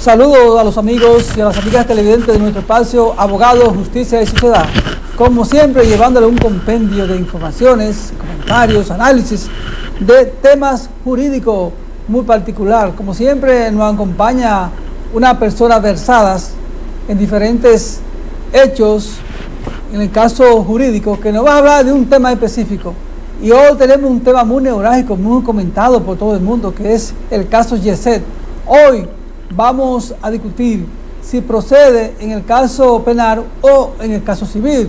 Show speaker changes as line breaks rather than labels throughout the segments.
saludo a los amigos y a las amigas televidentes de nuestro espacio Abogados, Justicia y Sociedad. Como siempre, llevándole un compendio de informaciones, comentarios, análisis de temas jurídicos muy particular. Como siempre, nos acompaña una persona versada en diferentes hechos, en el caso jurídico, que nos va a hablar de un tema específico. Y hoy tenemos un tema muy neurálgico, muy comentado por todo el mundo, que es el caso Yeset. Hoy vamos a discutir si procede en el caso penal o en el caso civil.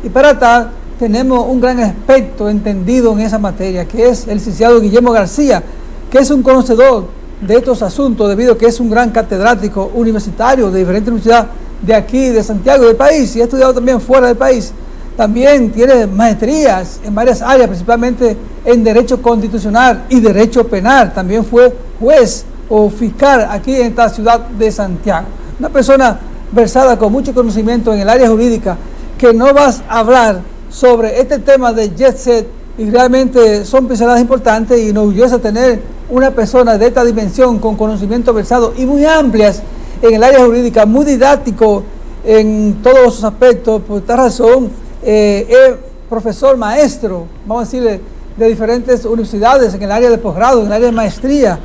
Y para tal, tenemos un gran experto entendido en esa materia, que es el licenciado Guillermo García, que es un conocedor de estos asuntos, debido a que es un gran catedrático universitario de diferentes universidades de aquí, de Santiago, del país, y ha estudiado también fuera del país. También tiene maestrías en varias áreas, principalmente en Derecho Constitucional y Derecho Penal. También fue juez o fiscal aquí en esta ciudad de Santiago. Una persona versada con mucho conocimiento en el área jurídica, que no vas a hablar sobre este tema de Jet Set, y realmente son pinceladas importantes, y nos orgullece tener una persona de esta dimensión con conocimiento versado y muy amplias en el área jurídica, muy didáctico en todos los aspectos. Por esta razón, es profesor maestro, vamos a decirle, de diferentes universidades en el área de posgrado, en el área de maestría.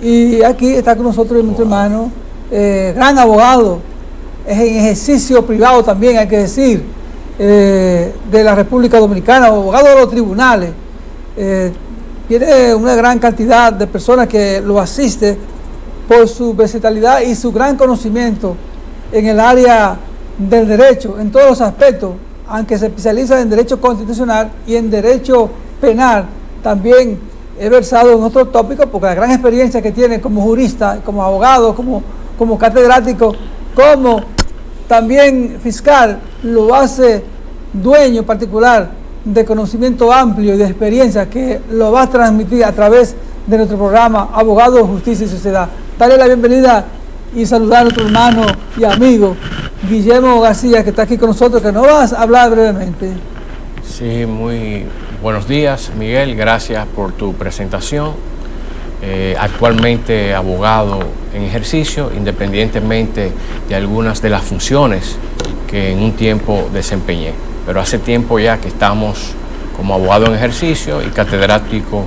Y aquí está con nosotros nuestro hermano, gran abogado, es en ejercicio privado también, hay que decir, de la República Dominicana, abogado de los tribunales. Tiene una gran cantidad de personas que lo asisten por su versatilidad y su gran conocimiento en el área del derecho, en todos los aspectos, aunque se especializa en derecho constitucional y en derecho penal. También he versado en otros tópicos, porque la gran experiencia que tiene como jurista, como abogado, como catedrático, como también fiscal, lo hace dueño particular de conocimiento amplio y de experiencia, que lo va a transmitir a través de nuestro programa Abogados, Justicia y Sociedad. Darle la bienvenida y saludar a nuestro hermano y amigo Guillermo García, que está aquí con nosotros, que nos vas a hablar brevemente.
Sí, muy buenos días, Miguel, gracias por tu presentación. Actualmente abogado en ejercicio, independientemente de algunas de las funciones que en un tiempo desempeñé, pero hace tiempo ya que estamos como abogado en ejercicio y catedrático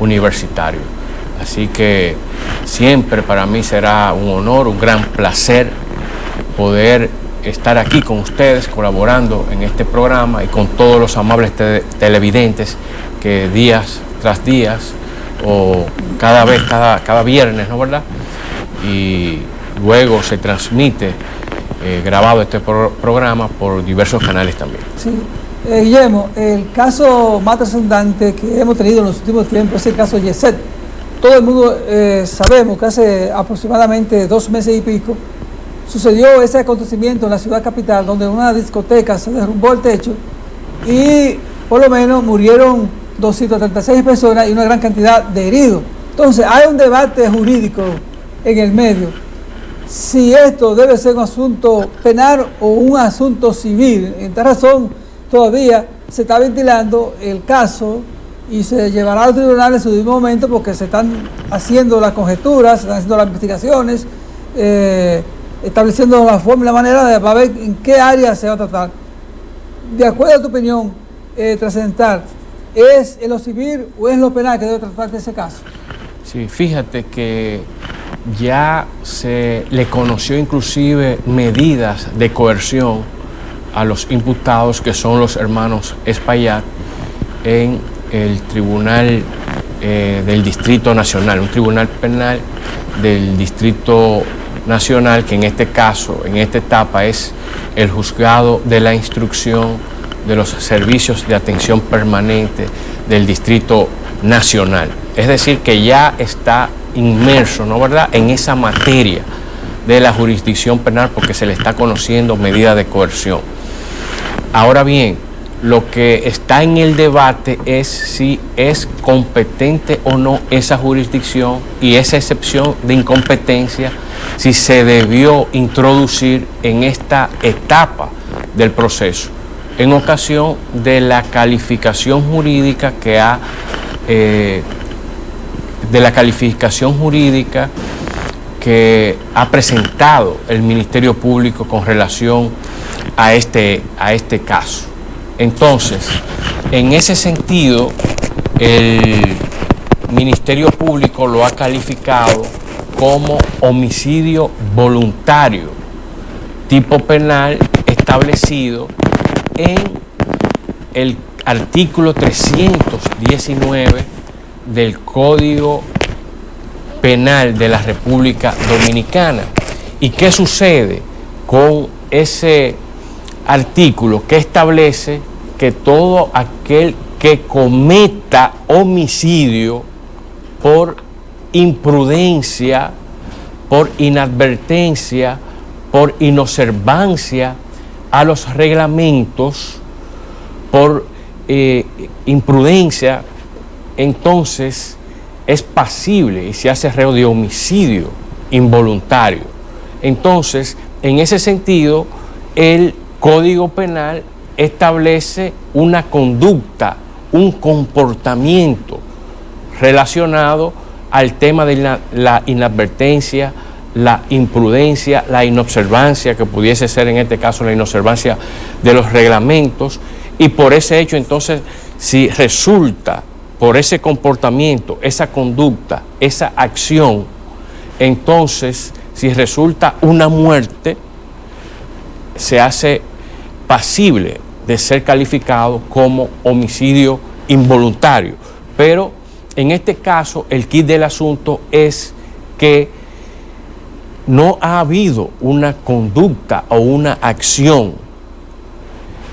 universitario. Así que siempre para mí será un honor, un gran placer poder estar aquí con ustedes colaborando en este programa y con todos los amables televidentes que días tras días o cada vez, cada viernes, ¿no verdad? Y luego se transmite grabado este programa por diversos canales también.
Sí. Guillermo, el caso más trascendente que hemos tenido en los últimos tiempos es el caso Yeset. Todo el mundo sabemos que hace aproximadamente 2 meses y pico sucedió ese acontecimiento en la ciudad capital, donde en una discoteca se derrumbó el techo y por lo menos murieron 236 personas y una gran cantidad de heridos. Entonces hay un debate jurídico en el medio, si esto debe ser un asunto penal o un asunto civil. En esta razón todavía se está ventilando el caso y se llevará al tribunal en su mismo momento, porque se están haciendo las conjeturas, se están haciendo las investigaciones, estableciendo la forma y la manera de ver en qué área se va a tratar. De acuerdo a tu opinión trascendental, ¿es en lo civil o es en lo penal que debe tratarse ese caso?
Sí, fíjate que ya se le conoció inclusive medidas de coerción a los imputados, que son los hermanos Espaillat, en el Tribunal del Distrito Nacional, un tribunal penal del Distrito Nacional, que en este caso, en esta etapa, es el Juzgado de la Instrucción de los Servicios de Atención Permanente del Distrito Nacional. Es decir, que ya está inmerso, ¿no verdad?, en esa materia de la jurisdicción penal, porque se le está conociendo medida de coerción. Ahora bien, lo que está en el debate es si es competente o no esa jurisdicción, y esa excepción de incompetencia, si se debió introducir en esta etapa del proceso, en ocasión de la calificación jurídica que ha, que ha presentado el Ministerio Público con relación a este caso. Entonces, en ese sentido, el Ministerio Público lo ha calificado como homicidio voluntario, tipo penal establecido en el artículo 319 del Código Penal de la República Dominicana. ¿Y qué sucede con ese artículo que establece que todo aquel que cometa homicidio por imprudencia, por inadvertencia, por inobservancia a los reglamentos, por imprudencia, entonces es pasible y se hace reo de homicidio involuntario? Entonces, en ese sentido, el Código Penal establece una conducta, un comportamiento relacionado al tema de la inadvertencia, la imprudencia, la inobservancia, que pudiese ser en este caso la inobservancia de los reglamentos, y por ese hecho entonces, si resulta por ese comportamiento, esa conducta, esa acción, entonces si resulta una muerte, se hace pasible de ser calificado como homicidio involuntario. Pero en este caso el quid del asunto es que no ha habido una conducta o una acción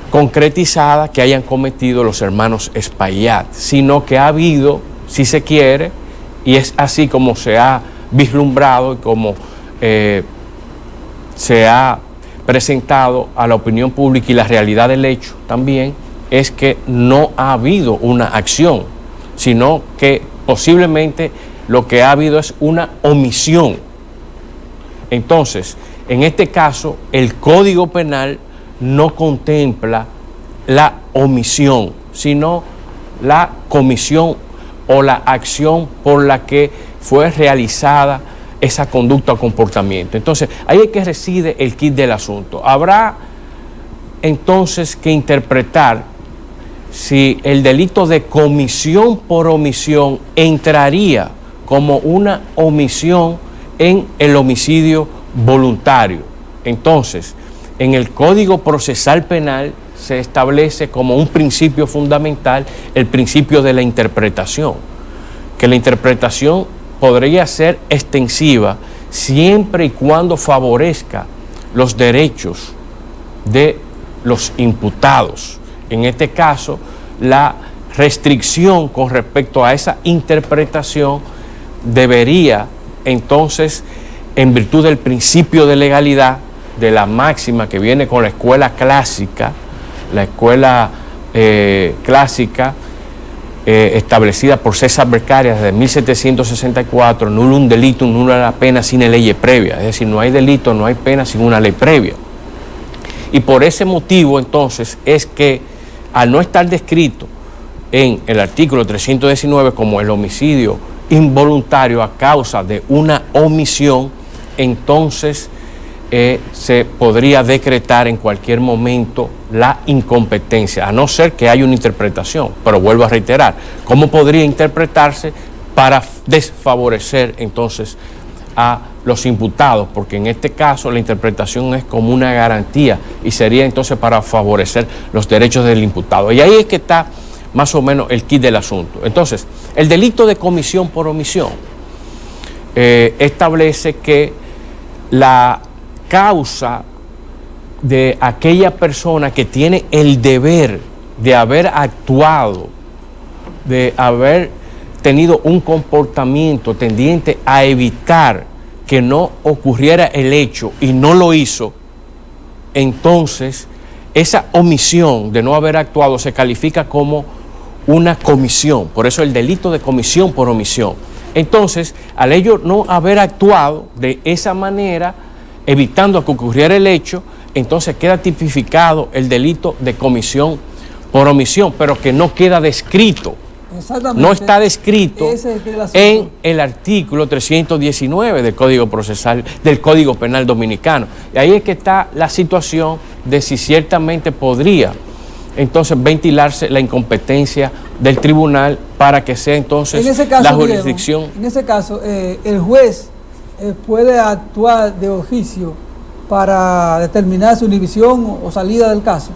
concretizada que hayan cometido los hermanos Espaillat, sino que ha habido, si se quiere, y es así como se ha vislumbrado y como se ha presentado a la opinión pública, y la realidad del hecho también es que no ha habido una acción, sino que posiblemente lo que ha habido es una omisión. Entonces, en este caso, el Código Penal no contempla la omisión, sino la comisión o la acción por la que fue realizada esa conducta o comportamiento. Entonces, ahí es que reside el quid del asunto. Habrá entonces que interpretar si el delito de comisión por omisión entraría como una omisión en el homicidio voluntario. Entonces, en el Código Procesal Penal se establece como un principio fundamental el principio de la interpretación, que la interpretación podría ser extensiva siempre y cuando favorezca los derechos de los imputados. En este caso, la restricción con respecto a esa interpretación debería entonces, en virtud del principio de legalidad, de la máxima que viene con la escuela clásica, establecida por César Beccaria desde 1764, nullum delictum, nulla la pena sine lege previa, es decir, no hay delito, no hay pena sin una ley previa. Y por ese motivo entonces es que al no estar descrito en el artículo 319 como el homicidio involuntario a causa de una omisión, entonces se podría decretar en cualquier momento la incompetencia, a no ser que haya una interpretación. Pero vuelvo a reiterar, ¿cómo podría interpretarse para desfavorecer entonces a los imputados? Porque en este caso la interpretación es como una garantía y sería entonces para favorecer los derechos del imputado. Y ahí es que está más o menos el quid del asunto. Entonces, el delito de comisión por omisión establece que la causa de aquella persona que tiene el deber de haber actuado, de haber tenido un comportamiento tendiente a evitar que no ocurriera el hecho y no lo hizo, entonces esa omisión de no haber actuado se califica como una comisión. Por eso el delito de comisión por omisión. Entonces, al ello no haber actuado de esa manera, evitando que ocurriera el hecho, entonces queda tipificado el delito de comisión por omisión, pero que no queda descrito
Exactamente.
No está descrito
Ese es el asunto.
en el artículo 319 del Código Procesal, del Código Penal Dominicano. Y ahí es que está la situación de si ciertamente podría entonces ventilarse la incompetencia del tribunal para que sea entonces
En ese caso,
la
Guillermo,
jurisdicción.
en ese caso, el juez puede actuar de oficio para determinar su inhibición o salida del caso.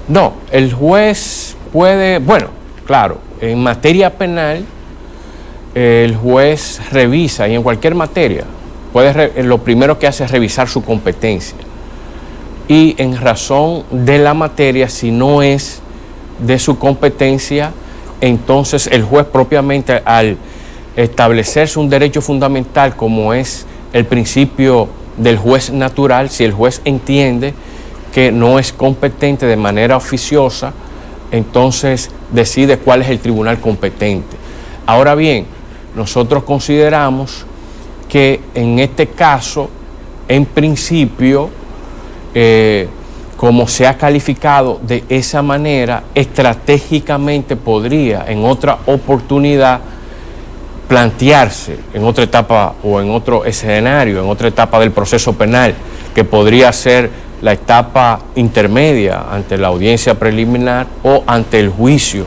No, el juez puede, bueno, claro, en materia penal, el juez revisa, y en cualquier materia, lo primero que hace es revisar su competencia. Y en razón de la materia, si no es de su competencia, entonces el juez propiamente, al establecerse un derecho fundamental como es el principio del juez natural, si el juez entiende que no es competente de manera oficiosa, entonces decide cuál es el tribunal competente. Ahora bien, nosotros consideramos que en este caso, en principio, como se ha calificado de esa manera, estratégicamente podría en otra oportunidad plantearse en otra etapa o en otro escenario, en otra etapa del proceso penal, que podría ser la etapa intermedia ante la audiencia preliminar o ante el juicio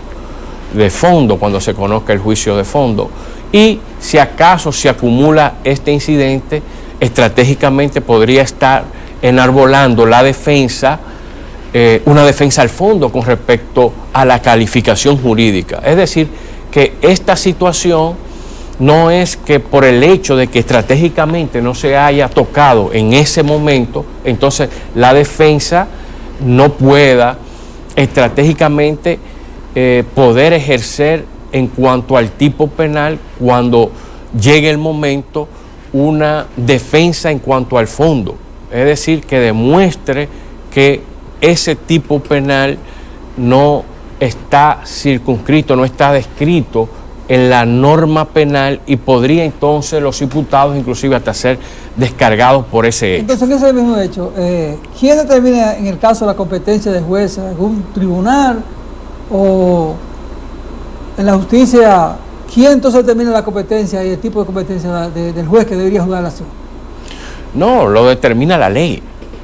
de fondo, cuando se conozca el juicio de fondo. Y si acaso se acumula este incidente, estratégicamente podría estar enarbolando la defensa, una defensa al fondo con respecto a la calificación jurídica. Es decir, que esta situación no es que por el hecho de que estratégicamente no se haya tocado en ese momento, entonces la defensa no pueda estratégicamente poder ejercer en cuanto al tipo penal cuando llegue el momento una defensa en cuanto al fondo. Es decir, que demuestre que ese tipo penal no está circunscrito, no está descrito en la norma penal y podría entonces los imputados inclusive hasta ser descargados por ese hecho.
Entonces, en ese mismo hecho, ¿quién determina en el caso la competencia del juez? ¿Algún tribunal o en la justicia? ¿Quién entonces determina la competencia y el tipo de competencia del juez que debería juzgar la acción?
No, lo determina la ley.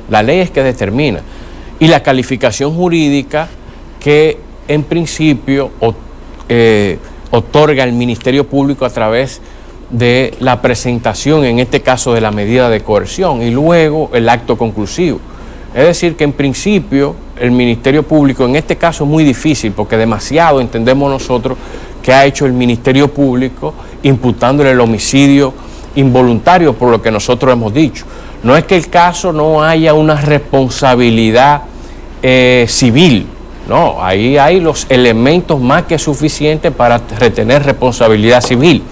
La ley es que determina. Y la calificación jurídica que en principio otorga el Ministerio Público a través de la presentación, en este caso de la medida de coerción, y luego el acto conclusivo. Es decir, que en principio el Ministerio Público, en este caso es muy difícil, porque demasiado entendemos nosotros que ha hecho el Ministerio Público imputándole el homicidio involuntario, por lo que nosotros hemos dicho. No es que el caso no haya una responsabilidad civil, no, ahí hay los elementos más que suficientes para retener responsabilidad civil,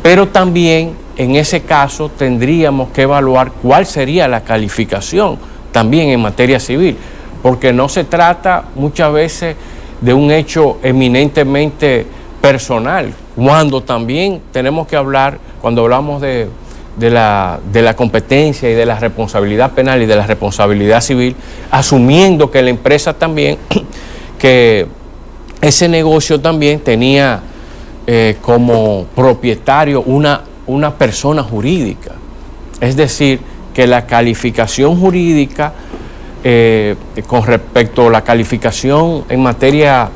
pero también en ese caso tendríamos que evaluar cuál sería la calificación también en materia civil, porque no se trata muchas veces de un hecho eminentemente personal, cuando también tenemos que hablar, cuando hablamos de la competencia y de la responsabilidad penal y de la responsabilidad civil, asumiendo que la empresa también, que ese negocio también tenía como propietario una persona jurídica. Es decir, que la calificación jurídica con respecto a la calificación en materia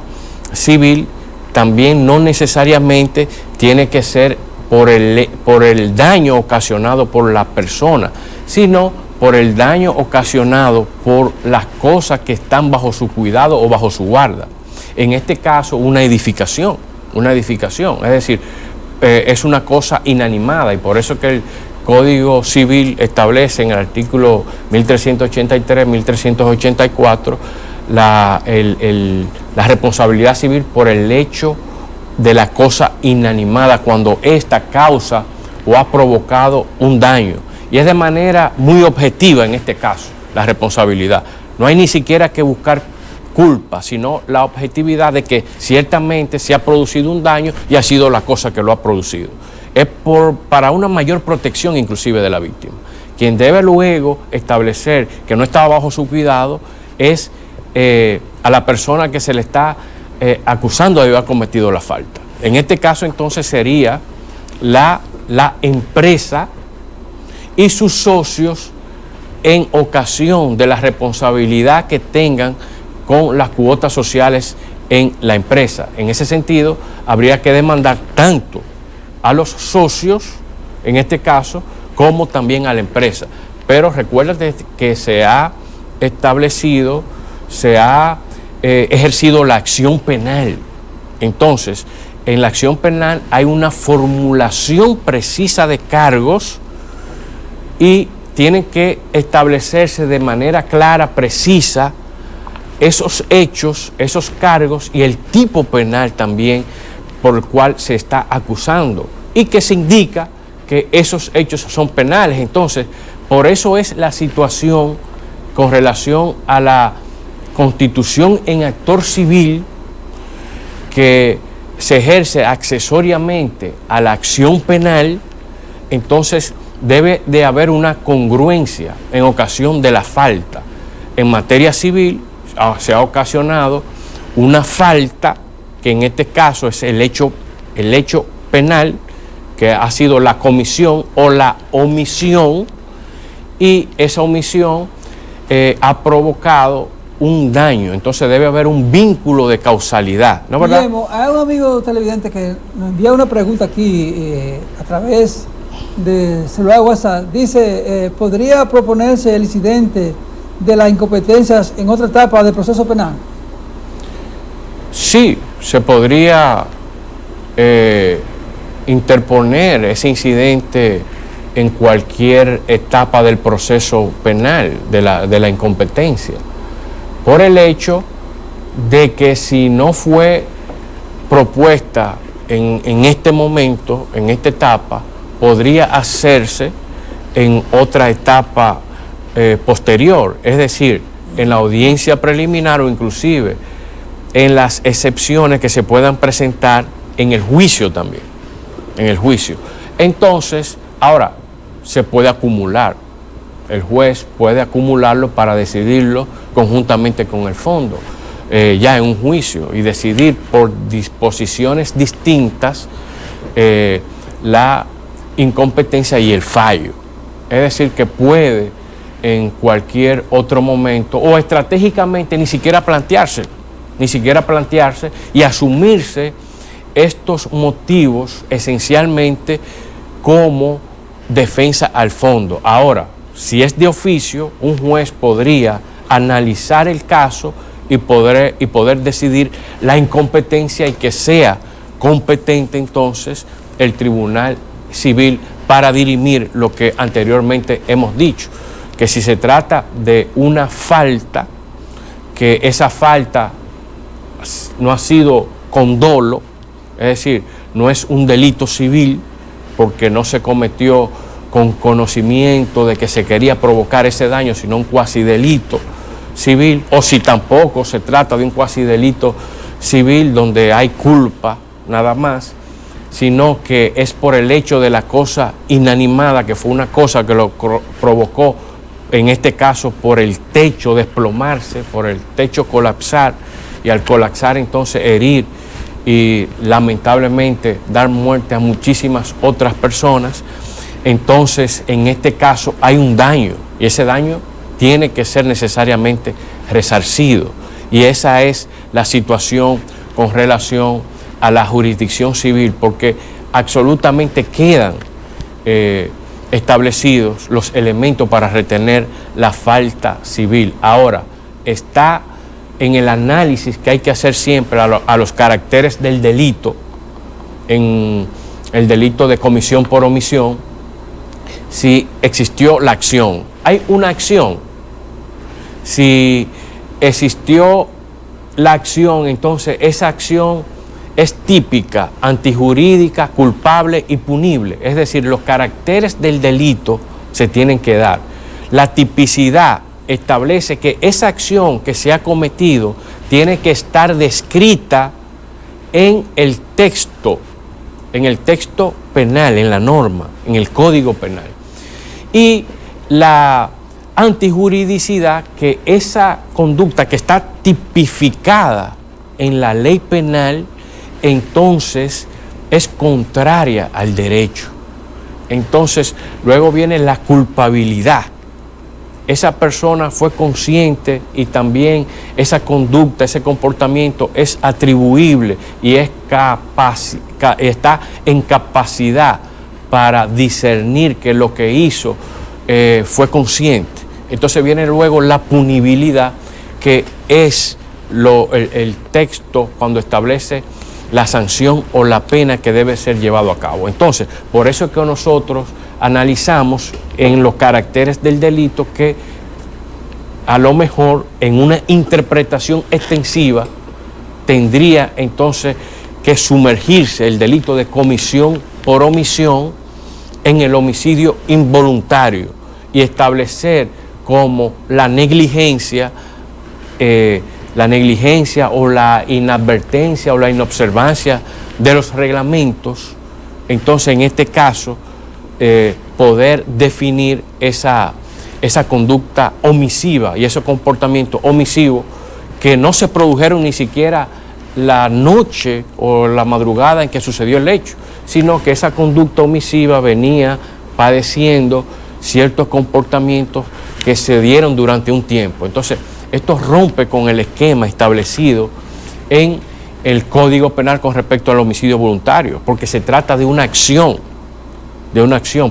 civil también no necesariamente tiene que ser por el daño ocasionado por la persona, sino por el daño ocasionado por las cosas que están bajo su cuidado o bajo su guarda. En este caso, una edificación, es decir, es una cosa inanimada, y por eso que el Código Civil establece en el artículo 1383, 1384, la responsabilidad civil por el hecho de la cosa inanimada cuando ésta causa o ha provocado un daño. Y es de manera muy objetiva en este caso la responsabilidad. No hay ni siquiera que buscar culpa, sino la objetividad de que ciertamente se ha producido un daño y ha sido la cosa que lo ha producido. Es para una mayor protección inclusive de la víctima. Quien debe luego establecer que no estaba bajo su cuidado es a la persona que se le está acusando de haber cometido la falta. En este caso entonces sería la empresa y sus socios en ocasión de la responsabilidad que tengan con las cuotas sociales en la empresa. En ese sentido, habría que demandar tanto a los socios, en este caso, como también a la empresa. Pero recuérdate que se ha establecido, se ha ejercido la acción penal. Entonces, en la acción penal hay una formulación precisa de cargos y tienen que establecerse de manera clara, precisa, esos hechos, esos cargos y el tipo penal también por el cual se está acusando y que se indica que esos hechos son penales. Entonces, por eso es la situación con relación a la constitución en actor civil que se ejerce accesoriamente a la acción penal. Entonces debe de haber una congruencia en ocasión de la falta. En materia civil se ha ocasionado una falta, que en este caso es el hecho penal, que ha sido la comisión o la omisión, y esa omisión ha provocado un daño. Entonces debe haber un vínculo de causalidad, ¿no, verdad?
Guillermo, hay un amigo televidente que nos envía una pregunta aquí a través de celular WhatsApp. Dice, ¿podría proponerse el incidente de las incompetencias en otra etapa del proceso penal?
Sí, se podría interponer ese incidente en cualquier etapa del proceso penal de la incompetencia, por el hecho de que si no fue propuesta en este momento, en esta etapa, podría hacerse en otra etapa posterior, es decir, en la audiencia preliminar o inclusive en las excepciones que se puedan presentar en el juicio también, en el juicio. Entonces, ahora, se puede acumular, el juez puede acumularlo para decidirlo conjuntamente con el fondo, ya en un juicio, y decidir por disposiciones distintas la incompetencia y el fallo. Es decir, que puede en cualquier otro momento o estratégicamente ni siquiera plantearse y asumirse estos motivos esencialmente como defensa al fondo. Ahora, si es de oficio, un juez podría analizar el caso y poder decidir la incompetencia y que sea competente entonces el Tribunal Civil para dirimir lo que anteriormente hemos dicho, que si se trata de una falta, que esa falta no ha sido con dolo, es decir, no es un delito civil porque no se cometió con conocimiento de que se quería provocar ese daño, sino un cuasi delito civil, o si tampoco se trata de un cuasi delito civil donde hay culpa nada más, sino que es por el hecho de la cosa inanimada, que fue una cosa que lo provocó, en este caso por el techo desplomarse, por el techo colapsar, y al colapsar entonces herir y lamentablemente dar muerte a muchísimas otras personas. Entonces en este caso hay un daño y ese daño tiene que ser necesariamente resarcido, y esa es la situación con relación a la jurisdicción civil, porque absolutamente quedan establecidos los elementos para retener la falta civil. Ahora, está en el análisis que hay que hacer siempre a los caracteres del delito, en el delito de comisión por omisión, si existió la acción. Hay una acción. Si existió la acción, entonces esa acción es típica, antijurídica, culpable y punible. Es decir, los caracteres del delito se tienen que dar. La tipicidad establece que esa acción que se ha cometido tiene que estar descrita en el texto penal, en la norma, en el Código Penal. Y la antijuridicidad, que esa conducta que está tipificada en la ley penal, entonces es contraria al derecho. Entonces, luego viene la culpabilidad. Esa persona fue consciente y también esa conducta, ese comportamiento es atribuible y es está en capacidad para discernir que lo que hizo fue consciente. Entonces viene luego la punibilidad, que es el texto cuando establece la sanción o la pena que debe ser llevado a cabo. Entonces, por eso es que nosotros analizamos en los caracteres del delito que a lo mejor en una interpretación extensiva tendría entonces que sumergirse el delito de comisión por omisión en el homicidio involuntario y establecer como la negligencia o la inadvertencia o la inobservancia de los reglamentos. Entonces, en este caso, poder definir esa conducta omisiva y ese comportamiento omisivo que no se produjeron ni siquiera la noche o la madrugada en que sucedió el hecho, sino que esa conducta omisiva venía padeciendo ciertos comportamientos que se dieron durante un tiempo. Entonces, esto rompe con el esquema establecido en el Código Penal con respecto al homicidio voluntario, porque se trata de una acción.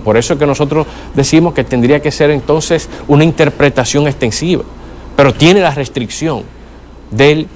Por eso es que nosotros decimos que tendría que ser entonces una interpretación extensiva, pero tiene la restricción del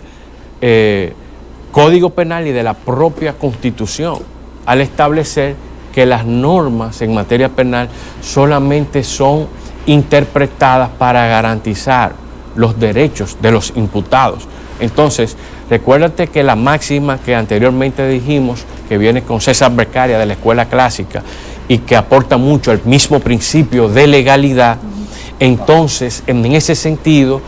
Código Penal y de la propia Constitución, al establecer que las normas en materia penal solamente son interpretadas para garantizar los derechos de los imputados. Entonces, recuérdate que la máxima que anteriormente dijimos, que viene con César Beccaria de la Escuela Clásica y que aporta mucho al mismo principio de legalidad, entonces, en ese sentido,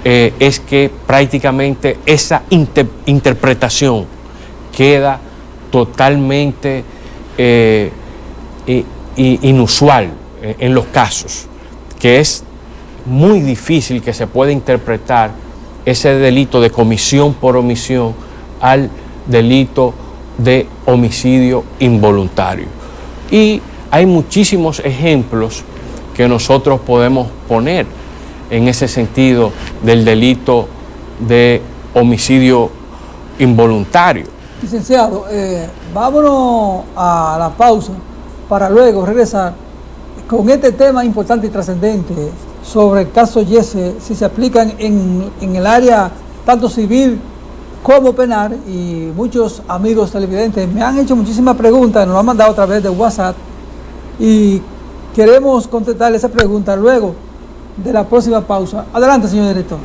es que prácticamente esa interpretación queda totalmente inusual en los casos, que es muy difícil que se pueda interpretar ese delito de comisión por omisión al delito de homicidio involuntario. Y hay muchísimos ejemplos que nosotros podemos poner en ese sentido del delito de homicidio involuntario.
Licenciado, vámonos a la pausa para luego regresar con este tema importante y trascendente sobre el caso Yese, si se aplican en el área tanto civil como penal. Y muchos amigos televidentes me han hecho muchísimas preguntas, nos lo han mandado a través de WhatsApp y queremos contestar esa pregunta luego de la próxima pausa. Adelante, señor director.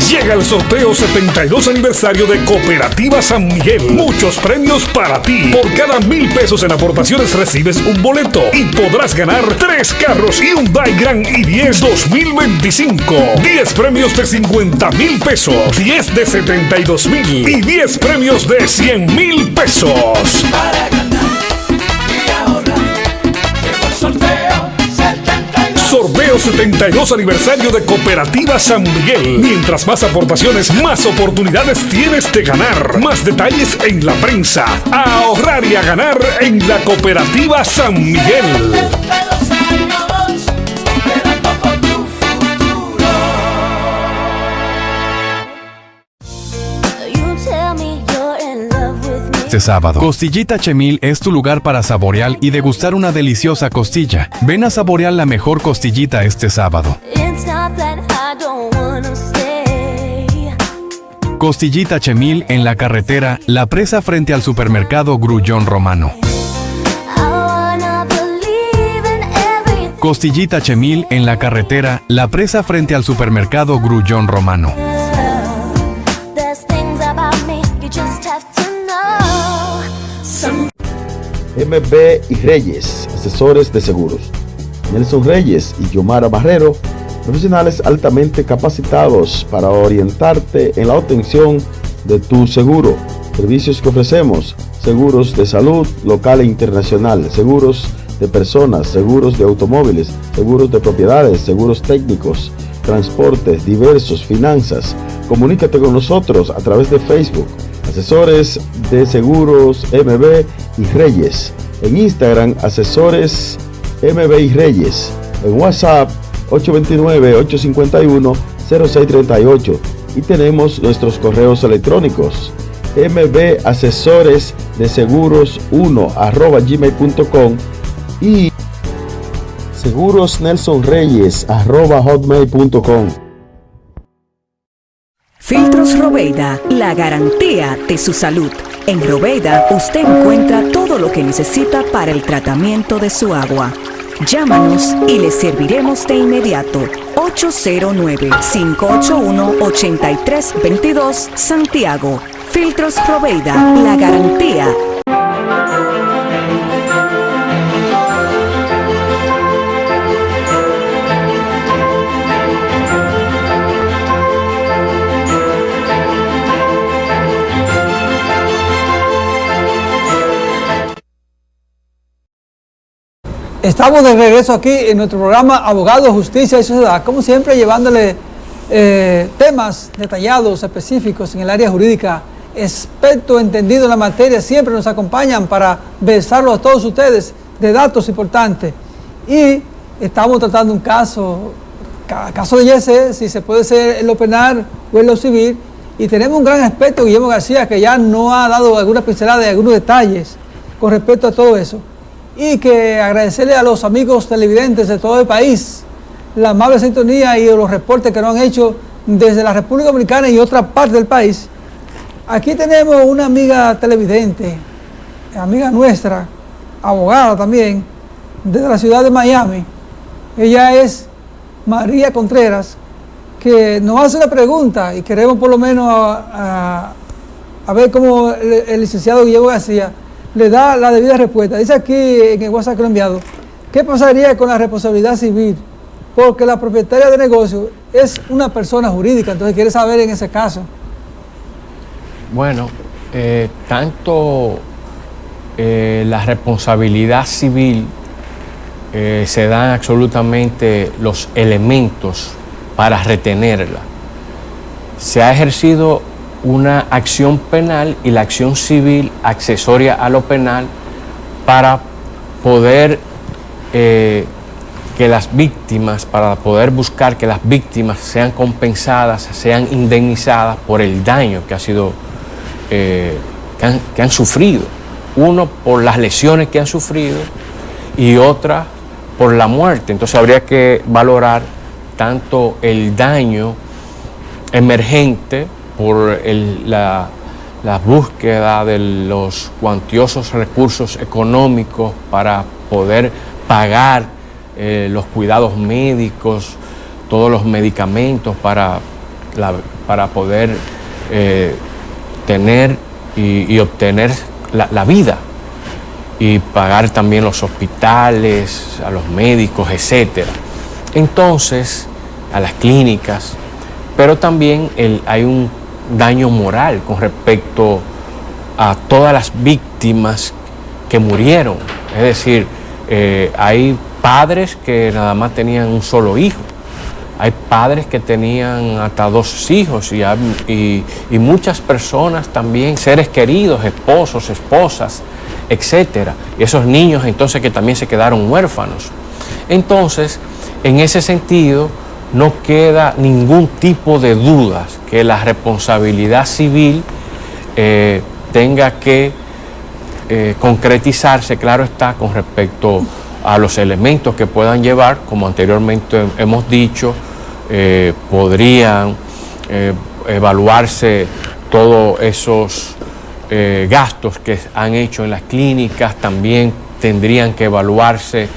Llega el sorteo 72 aniversario de Cooperativa San Miguel. Muchos premios para ti. Por cada 1,000 pesos en aportaciones recibes un boleto y podrás ganar 3 carros Hyundai Grand i10 2025. 10 premios de 50,000 pesos, 10 de 72,000 y 10 premios de 100,000 pesos.
Para ganar y ahorrar, llegó el sorteo 72.
Sorteo 72 aniversario de Cooperativa San Miguel. Mientras más aportaciones, más oportunidades tienes de ganar. Más detalles en la prensa. A ahorrar y a ganar en la Cooperativa San Miguel.
72 años, cooperando por tu futuro.
Este sábado, Costillita Chemil es tu lugar para saborear y degustar una deliciosa costilla. Ven a saborear la mejor costillita este sábado. Costillita Chemil en la carretera La Presa frente al supermercado Grullón Romano. Costillita Chemil en la carretera La Presa frente al supermercado Grullón Romano.
There's things about me you just have to MB y Reyes, asesores de seguros. Nelson Reyes y Yomara Barrero, profesionales altamente capacitados para orientarte en la obtención de tu seguro. Servicios que ofrecemos: seguros de salud local e internacional, seguros de personas, seguros de automóviles, seguros de propiedades, seguros técnicos, transportes diversos, finanzas. Comunícate con nosotros a través de Facebook, Asesores de Seguros MB y Reyes. En Instagram, Asesores MB y Reyes. En WhatsApp, 829-851-0638. Y tenemos nuestros correos electrónicos: mbasesoresdeseguros1@gmail.com y segurosnelsonreyes@hotmail.com.
Filtros Robeida, la garantía de su salud. En Robeida usted encuentra todo lo que necesita para el tratamiento de su agua. Llámanos y le serviremos de inmediato. 809-581-8322 Santiago. Filtros Robeida, la garantía.
Estamos de regreso aquí en nuestro programa Abogados, Justicia y Sociedad, como siempre llevándole temas detallados, específicos en el área jurídica. Expertos entendidos en la materia siempre nos acompañan para versarlo a todos ustedes de datos importantes. Y estamos tratando un caso de Yese, si se puede ser en lo penal o en lo civil. Y tenemos un gran experto, Guillermo García, que ya nos ha dado algunas pinceladas de algunos detalles con respecto a todo eso. Y que agradecerle a los amigos televidentes de todo el país la amable sintonía y los reportes que nos han hecho desde la República Dominicana y otra parte del país. Aquí tenemos una amiga televidente, amiga nuestra, abogada también, desde la ciudad de Miami. Ella es María Contreras, que nos hace una pregunta y queremos por lo menos a ver cómo el licenciado Guillermo García le da la debida respuesta. Dice aquí en el WhatsApp que lo he enviado: ¿qué pasaría con la responsabilidad civil? Porque la propietaria de negocio es una persona jurídica, entonces quiere saber en ese caso.
Bueno, tanto la responsabilidad civil se dan absolutamente los elementos para retenerla. Se ha ejercido una acción penal y la acción civil accesoria a lo penal para poder que las víctimas, para poder buscar que las víctimas sean compensadas, sean indemnizadas por el daño que ha sido que han sufrido. Uno por las lesiones que han sufrido y otra por la muerte. Entonces habría que valorar tanto el daño emergente por la búsqueda de los cuantiosos recursos económicos para poder pagar los cuidados médicos, todos los medicamentos para poder tener y obtener la vida, y pagar también los hospitales, a los médicos, etcétera. Entonces, a las clínicas, pero también hay un daño moral con respecto a todas las víctimas que murieron. Es decir, hay padres que nada más tenían un solo hijo, hay padres que tenían hasta 2 hijos y muchas personas también, seres queridos, esposos, esposas, etcétera. Y esos niños entonces que también se quedaron huérfanos. Entonces, en ese sentido, no queda ningún tipo de dudas que la responsabilidad civil tenga que concretizarse, claro está, con respecto a los elementos que puedan llevar, como anteriormente hemos dicho, podrían evaluarse todos esos gastos que han hecho en las clínicas, también tendrían que evaluarse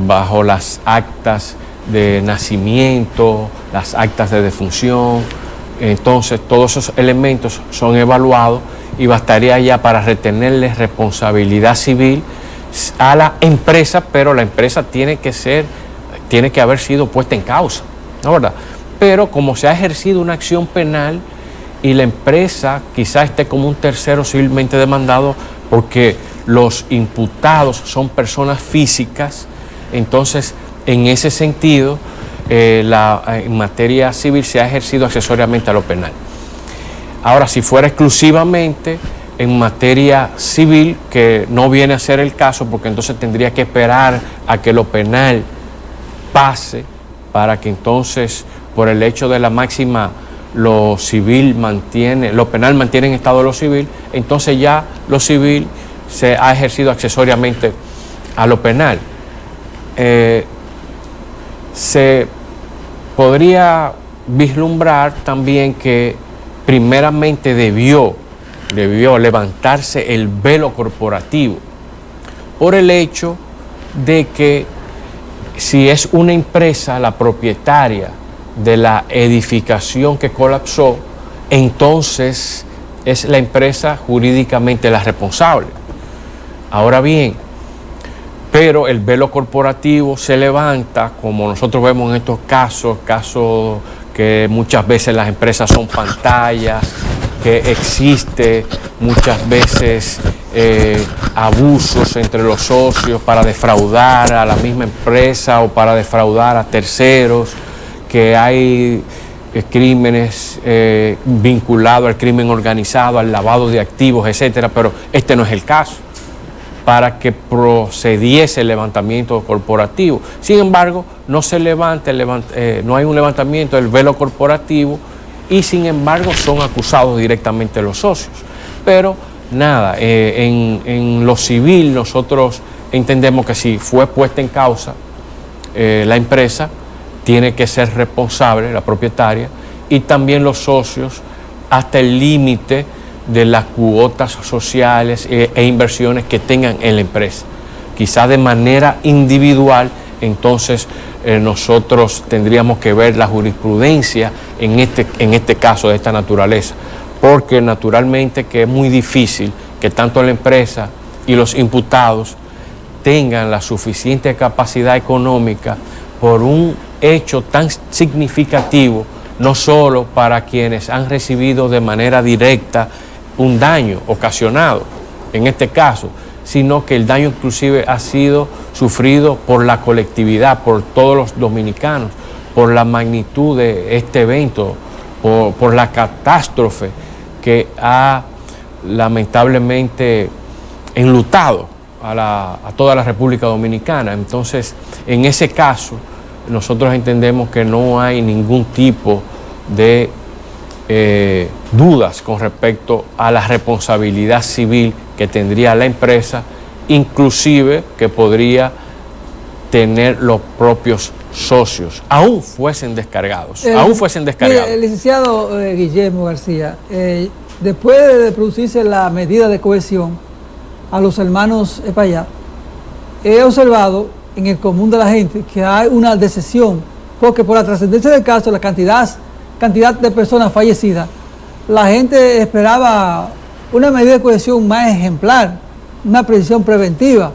bajo las actas de nacimiento, las actas de defunción. Entonces todos esos elementos son evaluados y bastaría ya para retenerle responsabilidad civil a la empresa, pero la empresa tiene que haber sido puesta en causa, ¿no, verdad? Pero como se ha ejercido una acción penal y la empresa quizá esté como un tercero civilmente demandado porque los imputados son personas físicas, entonces en ese sentido en materia civil se ha ejercido accesoriamente a lo penal. Ahora, si fuera exclusivamente en materia civil, que no viene a ser el caso, porque entonces tendría que esperar a que lo penal pase para que entonces, por el hecho de la máxima, lo penal mantiene en estado lo civil, entonces ya lo civil se ha ejercido accesoriamente a lo penal. Se podría vislumbrar también que primeramente debió levantarse el velo corporativo por el hecho de que si es una empresa la propietaria de la edificación que colapsó, entonces es la empresa jurídicamente la responsable. Ahora bien, pero el velo corporativo se levanta, como nosotros vemos en estos casos que muchas veces las empresas son pantallas, que existe muchas veces abusos entre los socios para defraudar a la misma empresa o para defraudar a terceros, que hay crímenes vinculados al crimen organizado, al lavado de activos, etcétera, pero este no es el caso para que procediese el levantamiento corporativo. Sin embargo, no hay un levantamiento del velo corporativo y sin embargo son acusados directamente los socios. Pero nada, en lo civil nosotros entendemos que si fue puesta en causa la empresa, tiene que ser responsable, la propietaria, y también los socios hasta el límite de las cuotas sociales e inversiones que tengan en la empresa. Quizá de manera individual, entonces nosotros tendríamos que ver la jurisprudencia en este caso de esta naturaleza, porque naturalmente que es muy difícil que tanto la empresa y los imputados tengan la suficiente capacidad económica por un hecho tan significativo, no solo para quienes han recibido de manera directa un daño ocasionado, en este caso, sino que el daño inclusive ha sido sufrido por la colectividad, por todos los dominicanos, por la magnitud de este evento, por la catástrofe que ha lamentablemente enlutado a toda la República Dominicana. Entonces, en ese caso, nosotros entendemos que no hay ningún tipo de dudas con respecto a la responsabilidad civil que tendría la empresa, inclusive que podría tener los propios socios, aún fuesen descargados.
Mire, el licenciado Guillermo García, después de producirse la medida de cohesión a los hermanos Espaillat, he observado en el común de la gente que hay una decepción, porque por la trascendencia del caso, la cantidad de personas fallecidas, la gente esperaba una medida de cohesión más ejemplar, una prisión preventiva,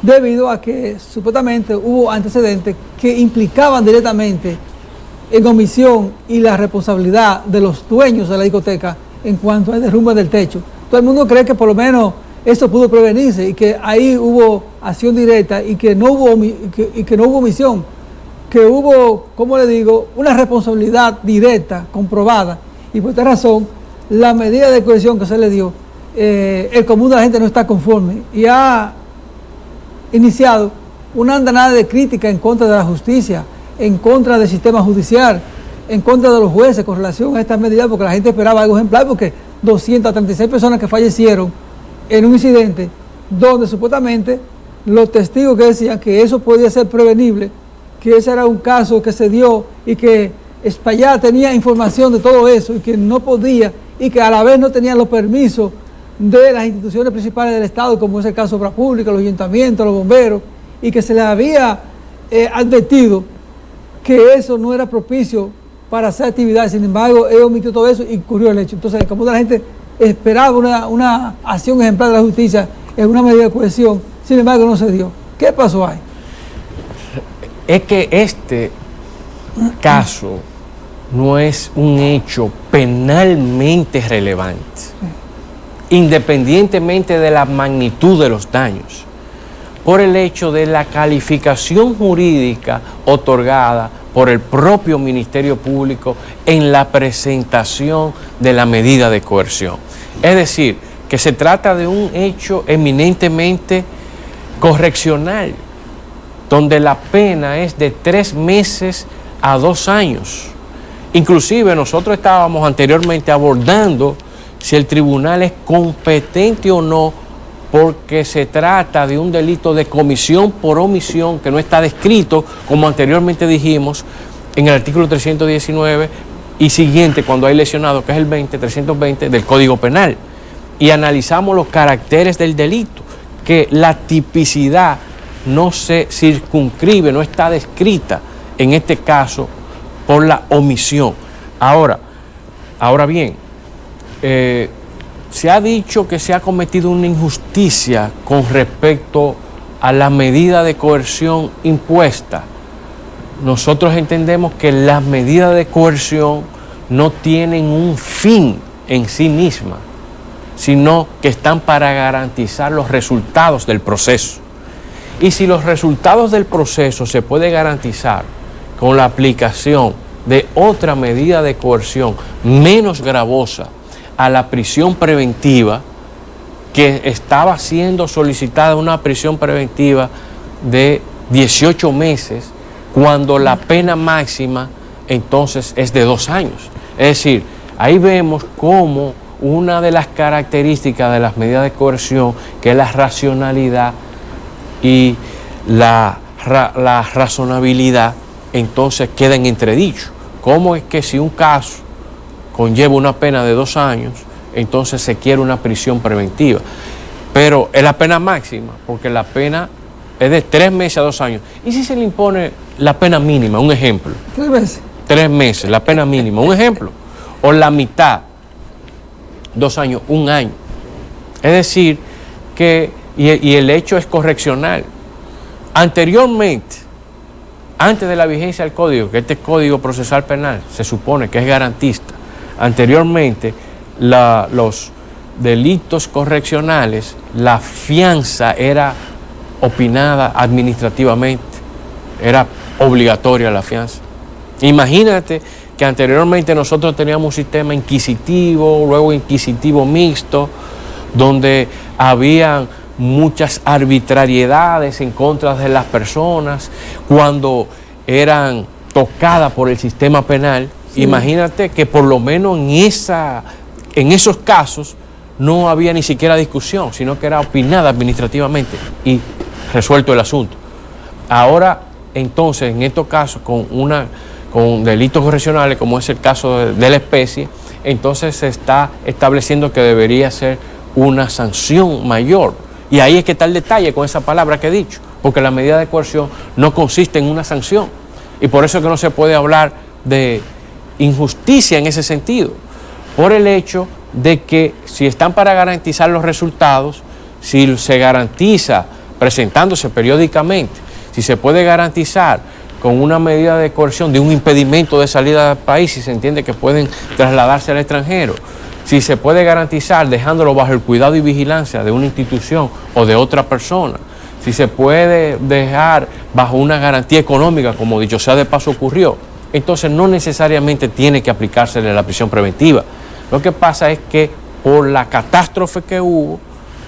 debido a que supuestamente hubo antecedentes que implicaban directamente en omisión y la responsabilidad de los dueños de la discoteca en cuanto al derrumbe del techo. Todo el mundo cree que por lo menos eso pudo prevenirse y que ahí hubo acción directa y que no hubo omisión, que hubo, como le digo, una responsabilidad directa, comprobada, y por esta razón, la medida de cohesión que se le dio, el común de la gente no está conforme y ha iniciado una andanada de crítica en contra de la justicia, en contra del sistema judicial, en contra de los jueces con relación a estas medidas, porque la gente esperaba algo ejemplar, porque 236 personas que fallecieron en un incidente donde supuestamente los testigos que decían que eso podía ser prevenible, que ese era un caso que se dio y que Espaillat tenía información de todo eso y que no podía, y que a la vez no tenían los permisos de las instituciones principales del Estado, como es el caso de Obras Públicas, los ayuntamientos, los bomberos, y que se les había advertido que eso no era propicio para hacer actividades. Sin embargo, él omitió todo eso y ocurrió el hecho. Entonces, como la gente esperaba una acción ejemplar de la justicia en una medida de cohesión, sin embargo no se dio. ¿Qué pasó ahí?
Es que este caso no es un hecho penalmente relevante, independientemente de la magnitud de los daños, por el hecho de la calificación jurídica otorgada por el propio Ministerio Público en la presentación de la medida de coerción. Es decir, que se trata de un hecho eminentemente correccional, donde la pena es de 3 meses a 2 años. Inclusive nosotros estábamos anteriormente abordando si el tribunal es competente o no, porque se trata de un delito de comisión por omisión que no está descrito, como anteriormente dijimos, en el artículo 319 y siguiente, cuando hay lesionado, que es el 320 del Código Penal. Y analizamos los caracteres del delito, que la tipicidad no se circunscribe, no está descrita en este caso por la omisión. Ahora bien, se ha dicho que se ha cometido una injusticia con respecto a la medida de coerción impuesta. Nosotros entendemos que las medidas de coerción no tienen un fin en sí mismas, sino que están para garantizar los resultados del proceso. Y si los resultados del proceso se puede garantizar con la aplicación de otra medida de coerción menos gravosa a la prisión preventiva, que estaba siendo solicitada una prisión preventiva de 18 meses, cuando la pena máxima entonces es de 2 años. Es decir, ahí vemos cómo una de las características de las medidas de coerción, que es la racionalidad y la razonabilidad, entonces queda en entredicho. ¿Cómo es que si un caso conlleva una pena de 2 años, entonces se quiere una prisión preventiva? Pero es la pena máxima, porque la pena es de 3 meses a 2 años. ¿Y si se le impone la pena mínima? Un ejemplo.
3 meses.
3 meses, la pena mínima, un ejemplo. O la mitad, 2 años, 1 año. Es decir, que, y el hecho es correccional. Anteriormente, antes de la vigencia del código, que este Código Procesal Penal se supone que es garantista, anteriormente los delitos correccionales, la fianza era opinada administrativamente, era obligatoria la fianza. Imagínate que anteriormente nosotros teníamos un sistema inquisitivo, luego inquisitivo mixto, donde había muchas arbitrariedades en contra de las personas cuando eran tocadas por el sistema penal. Sí. Imagínate que por lo menos en esos casos no había ni siquiera discusión, sino que era opinada administrativamente y resuelto el asunto. Ahora, entonces, en estos casos, con delitos correccionales, como es el caso de la especie, entonces se está estableciendo que debería ser una sanción mayor. Y ahí es que está el detalle con esa palabra que he dicho, porque la medida de coerción no consiste en una sanción. Y por eso es que no se puede hablar de injusticia en ese sentido, por el hecho de que si están para garantizar los resultados, si se garantiza presentándose periódicamente, si se puede garantizar con una medida de coerción de un impedimento de salida del país, si se entiende que pueden trasladarse al extranjero, si se puede garantizar dejándolo bajo el cuidado y vigilancia de una institución o de otra persona, si se puede dejar bajo una garantía económica, como dicho sea de paso ocurrió, entonces no necesariamente tiene que aplicársele la prisión preventiva. Lo que pasa es que por la catástrofe que hubo,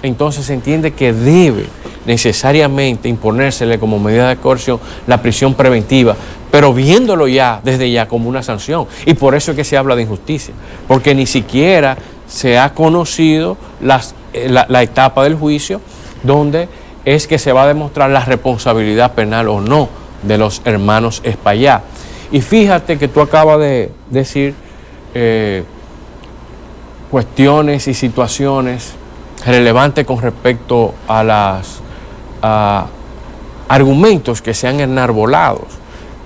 entonces se entiende que debe necesariamente imponérsele como medida de coerción la prisión preventiva, pero viéndolo ya, desde ya, como una sanción. Y por eso es que se habla de injusticia, porque ni siquiera se ha conocido la etapa del juicio donde es que se va a demostrar la responsabilidad penal o no de los hermanos Espaillá. Y fíjate que tú acabas de decir cuestiones y situaciones relevantes con respecto a los argumentos que se han enarbolados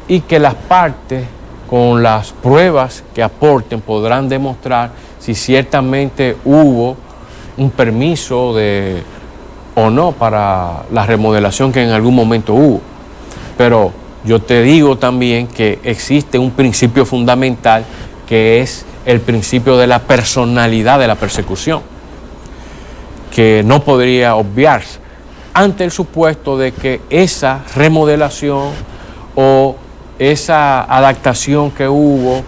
y que las partes, con las pruebas que aporten, podrán demostrar si ciertamente hubo un permiso o no para la remodelación que en algún momento hubo. Pero yo te digo también que existe un principio fundamental que es el principio de la personalidad de la persecución, que no podría obviarse ante el supuesto de que esa remodelación o esa adaptación que hubo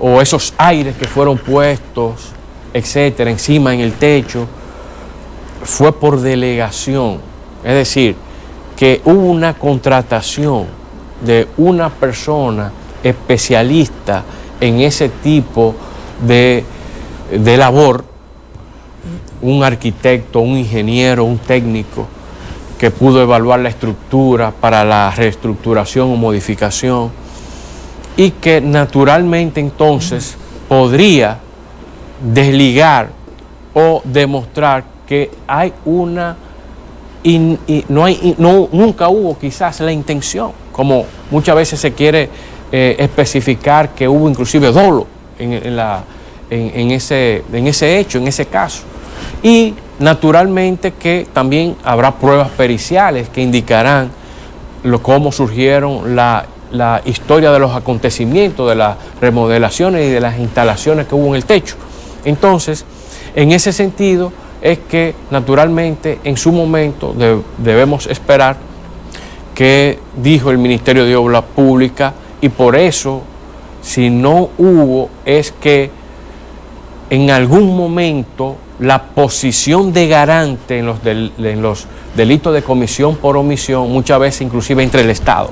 o esos aires que fueron puestos, etcétera, encima en el techo, fue por delegación. Es decir, que hubo una contratación de una persona especialista en ese tipo de labor, un arquitecto, un ingeniero, un técnico, que pudo evaluar la estructura para la reestructuración o modificación, y que naturalmente entonces podría desligar o demostrar que hay nunca hubo quizás la intención, como muchas veces se quiere especificar que hubo inclusive dolo en ese hecho, en ese caso. Y naturalmente que también habrá pruebas periciales que indicarán cómo surgieron la historia de los acontecimientos, de las remodelaciones y de las instalaciones que hubo en el techo. Entonces, en ese sentido es que naturalmente en su momento debemos esperar que dijo el Ministerio de Obras Públicas, y por eso, si no hubo, es que en algún momento la posición de garante en los delitos de comisión por omisión, muchas veces inclusive entre el Estado,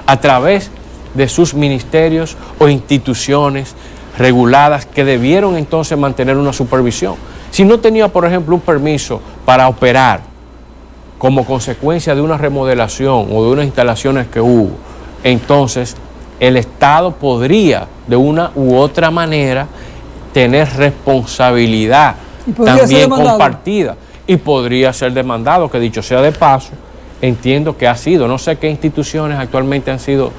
a través de sus ministerios o instituciones reguladas que debieron entonces mantener una supervisión. Si no tenía, por ejemplo, un permiso para operar como consecuencia de una remodelación o de unas instalaciones que hubo, entonces el Estado podría de una u otra manera tener responsabilidad también compartida y podría ser demandado, que dicho sea de paso, entiendo que ha sido, no sé qué instituciones actualmente han sido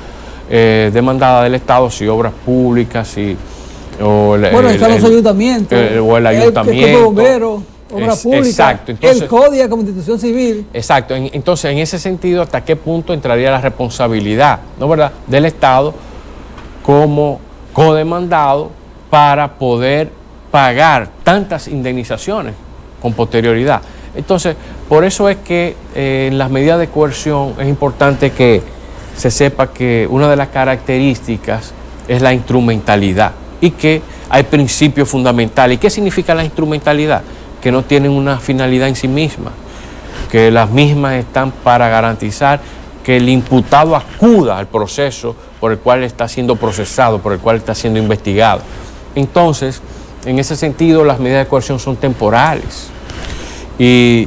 demandadas del Estado, si obras públicas,
están los ayuntamientos,
o el ayuntamiento,
el cuerpo de bomberos, obra pública,
exacto. Entonces,
el CODIA como institución civil.
Exacto. Entonces, en ese sentido, ¿hasta qué punto entraría la responsabilidad, ¿no, verdad?, del Estado como codemandado para poder pagar tantas indemnizaciones con posterioridad? Entonces, por eso es que en las medidas de coerción es importante que se sepa que una de las características es la instrumentalidad y que hay principios fundamentales. ¿Y qué significa la instrumentalidad? Que no tienen una finalidad en sí misma, que las mismas están para garantizar que el imputado acuda al proceso por el cual está siendo procesado, por el cual está siendo investigado. Entonces, en ese sentido, las medidas de coerción son temporales. Y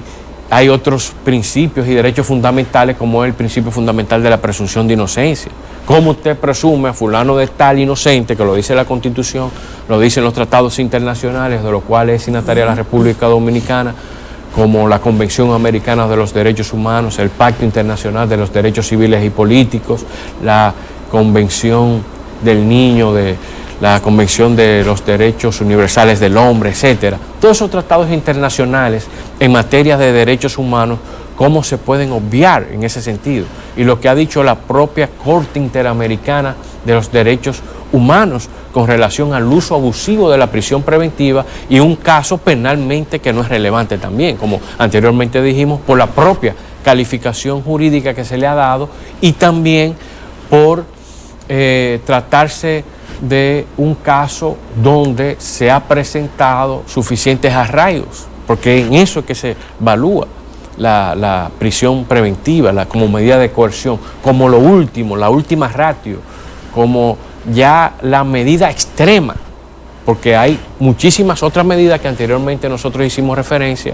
hay otros principios y derechos fundamentales, como el principio fundamental de la presunción de inocencia. ¿Cómo usted presume a fulano de tal inocente, que lo dice la Constitución, lo dicen los tratados internacionales, de los cuales es signataria la República Dominicana, como la Convención Americana de los Derechos Humanos, el Pacto Internacional de los Derechos Civiles y Políticos, la Convención del Niño, la Convención de los Derechos Universales del Hombre, etcétera? Todos esos tratados internacionales en materia de derechos humanos, ¿cómo se pueden obviar en ese sentido? Y lo que ha dicho la propia Corte Interamericana de los Derechos Humanos con relación al uso abusivo de la prisión preventiva y un caso penalmente que no es relevante también, como anteriormente dijimos, por la propia calificación jurídica que se le ha dado y también por tratarse de un caso donde se ha presentado suficientes arraigos, porque en eso es que se evalúa la prisión preventiva, como medida de coerción, como lo último, la última ratio, como ya la medida extrema, porque hay muchísimas otras medidas que anteriormente nosotros hicimos referencia.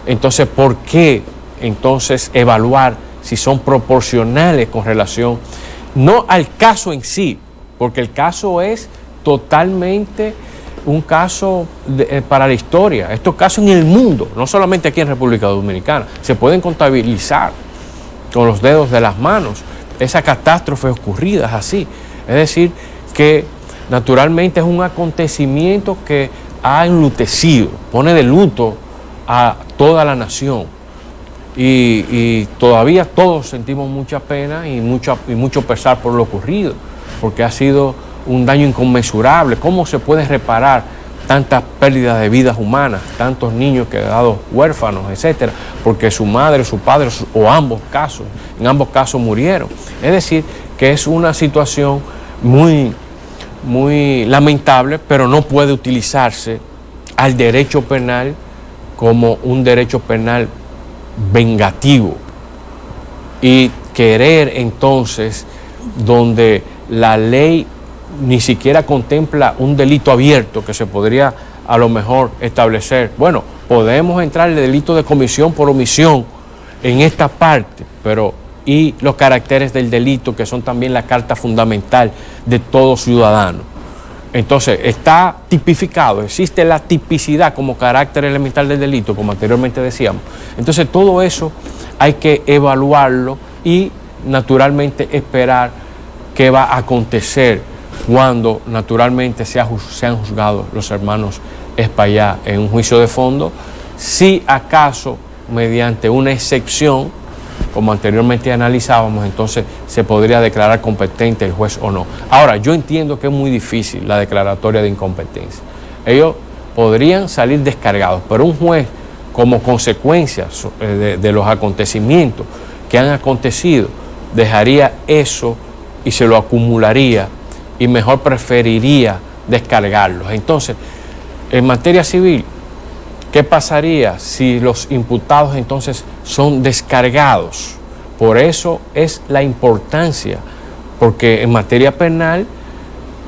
Entonces, ¿por qué entonces evaluar si son proporcionales con relación, no al caso en sí, porque el caso es totalmente un caso para la historia, estos casos en el mundo, no solamente aquí en República Dominicana, se pueden contabilizar con los dedos de las manos esas catástrofes ocurridas así. Es decir, que naturalmente es un acontecimiento que ha enlutecido, pone de luto a toda la nación. Y todavía todos sentimos mucha pena y mucho pesar por lo ocurrido, porque ha sido un daño inconmensurable. ¿Cómo se puede reparar tantas pérdidas de vidas humanas, tantos niños quedados huérfanos, etcétera, porque su madre, su padre o en ambos casos murieron? Es decir, que es una situación muy, muy lamentable, pero no puede utilizarse al derecho penal como un derecho penal vengativo y querer entonces, donde la ley ni siquiera contempla un delito abierto que se podría a lo mejor establecer. Bueno, podemos entrar el delito de comisión por omisión en esta parte, pero y los caracteres del delito, que son también la carta fundamental de todo ciudadano. Entonces, está tipificado, existe la tipicidad como carácter elemental del delito, como anteriormente decíamos. Entonces, todo eso hay que evaluarlo y, naturalmente, esperar qué va a acontecer cuando, naturalmente, sean juzgados los hermanos Espaillá en un juicio de fondo, si acaso, mediante una excepción, como anteriormente analizábamos, entonces se podría declarar competente el juez o no. Ahora, yo entiendo que es muy difícil la declaratoria de incompetencia. Ellos podrían salir descargados, pero un juez, como consecuencia de los acontecimientos que han acontecido, dejaría eso y se lo acumularía y mejor preferiría descargarlos. Entonces, en materia civil, ¿qué pasaría si los imputados entonces son descargados? Por eso es la importancia, porque en materia penal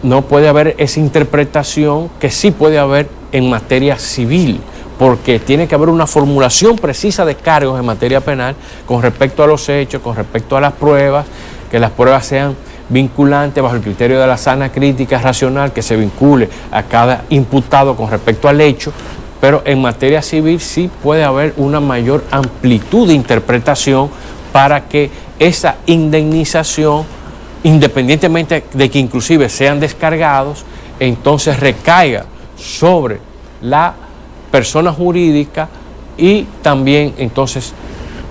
no puede haber esa interpretación que sí puede haber en materia civil, porque tiene que haber una formulación precisa de cargos en materia penal con respecto a los hechos, con respecto a las pruebas, que las pruebas sean vinculantes bajo el criterio de la sana crítica racional, que se vincule a cada imputado con respecto al hecho. Pero en materia civil sí puede haber una mayor amplitud de interpretación para que esa indemnización, independientemente de que inclusive sean descargados, entonces recaiga sobre la persona jurídica y también entonces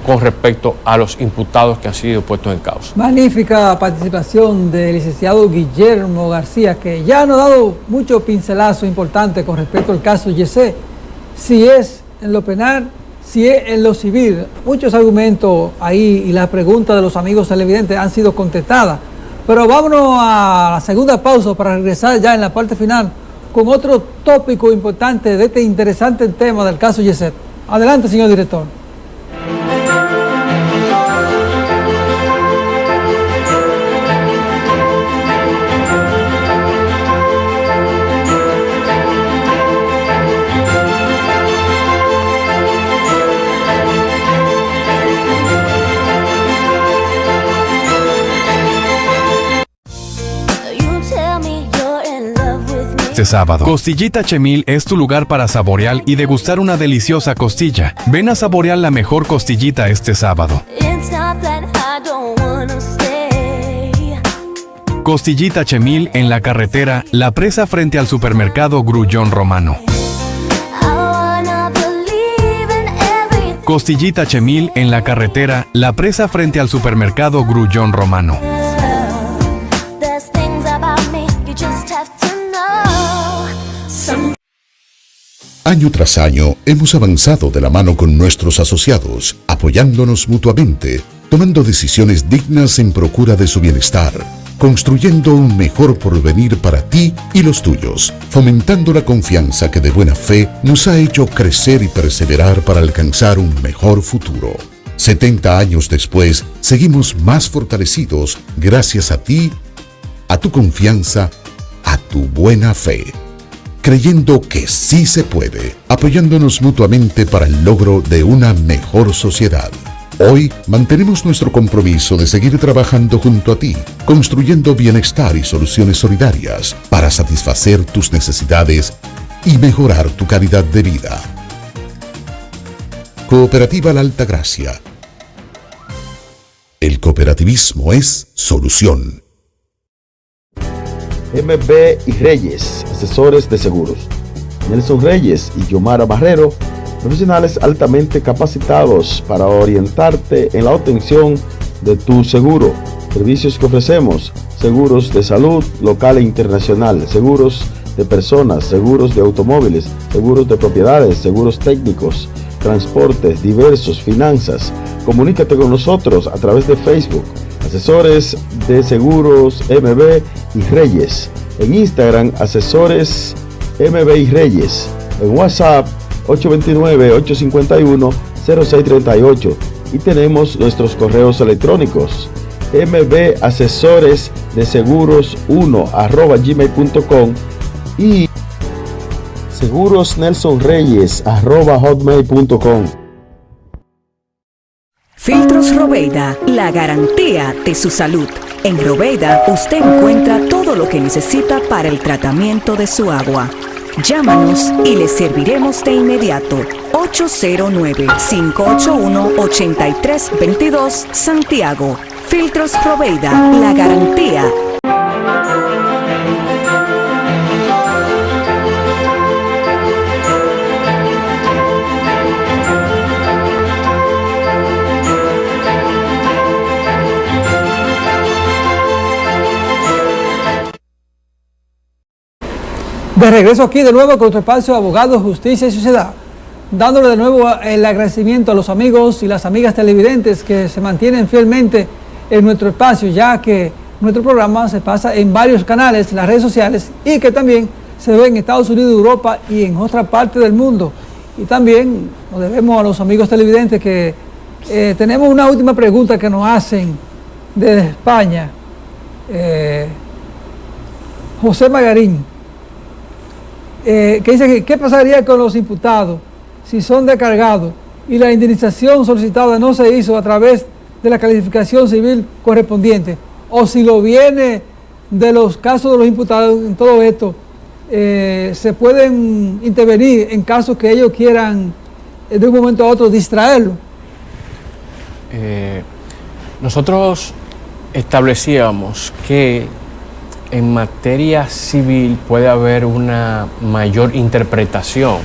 con respecto a los imputados que han sido puestos en causa.
Magnífica participación del licenciado Guillermo García, que ya nos ha dado mucho pincelazo importante con respecto al caso Yesé. Si es en lo penal, si es en lo civil. Muchos argumentos ahí y las preguntas de los amigos televidentes han sido contestadas. Pero vámonos a la segunda pausa para regresar ya en la parte final con otro tópico importante de este interesante tema del caso Yesé. Adelante, señor director.
Este sábado, Costillita Chemil es tu lugar para saborear y degustar una deliciosa costilla. Ven a saborear la mejor costillita este sábado. Costillita Chemil en la carretera La Presa frente al supermercado Grullón Romano. Costillita Chemil en la carretera La Presa frente al supermercado Grullón Romano.
Año tras año hemos avanzado de la mano con nuestros asociados, apoyándonos mutuamente, tomando decisiones dignas en procura de su bienestar, construyendo un mejor porvenir para ti y los tuyos, fomentando la confianza que de buena fe nos ha hecho crecer y perseverar para alcanzar un mejor futuro. 70 años después, seguimos más fortalecidos gracias a ti, a tu confianza, a tu buena fe. Creyendo que sí se puede, apoyándonos mutuamente para el logro de una mejor sociedad. Hoy mantenemos nuestro compromiso de seguir trabajando junto a ti, construyendo bienestar y soluciones solidarias para satisfacer tus necesidades y mejorar tu calidad de vida. Cooperativa La Altagracia. El cooperativismo es solución.
MB y Reyes, asesores de seguros. Nelson Reyes y Yomara Barrero, profesionales altamente capacitados para orientarte en la obtención de tu seguro. Servicios que ofrecemos: seguros de salud local e internacional, seguros de personas, seguros de automóviles, seguros de propiedades, seguros técnicos, transportes diversos, finanzas. Comunícate con nosotros a través de Facebook, Asesores de Seguros MB y Reyes. En Instagram, Asesores MB y Reyes. En WhatsApp, 829-851-0638. Y tenemos nuestros correos electrónicos: mbasesoresdeseguros1@gmail.com y segurosnelsonreyes@hotmail.com.
Filtros Robeida, la garantía de su salud. En Robeida usted encuentra todo lo que necesita para el tratamiento de su agua. Llámanos y le serviremos de inmediato. 809-581-8322 Santiago. Filtros Robeida, la garantía.
De regreso aquí de nuevo con nuestro espacio Abogados, Justicia y Sociedad, dándole de nuevo el agradecimiento a los amigos y las amigas televidentes que se mantienen fielmente en nuestro espacio, ya que nuestro programa se pasa en varios canales, en las redes sociales, y que también se ve en Estados Unidos, Europa y en otra parte del mundo. Y también nos debemos a los amigos televidentes que tenemos una última pregunta que nos hacen desde España. José Magarín, que dice que ¿qué pasaría con los imputados si son descargados y la indemnización solicitada no se hizo a través de la calificación civil correspondiente? O si lo viene de los casos de los imputados en todo esto, se pueden intervenir en casos que ellos quieran de un momento a otro distraerlo.
Nosotros establecíamos que en materia civil puede haber una mayor interpretación,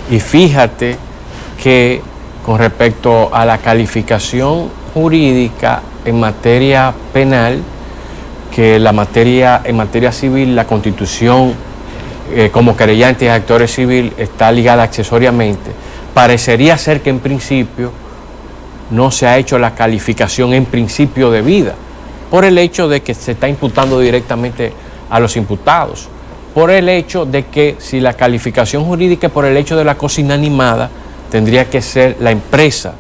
y fíjate que con respecto a la calificación jurídica en materia penal, que en materia civil la Constitución como querellante y actores civil está ligada accesoriamente, parecería ser que en principio no se ha hecho la calificación en principio debida, por el hecho de que se está imputando directamente a los imputados, por el hecho de que si la calificación jurídica por el hecho de la cosa inanimada, tendría que ser la empresa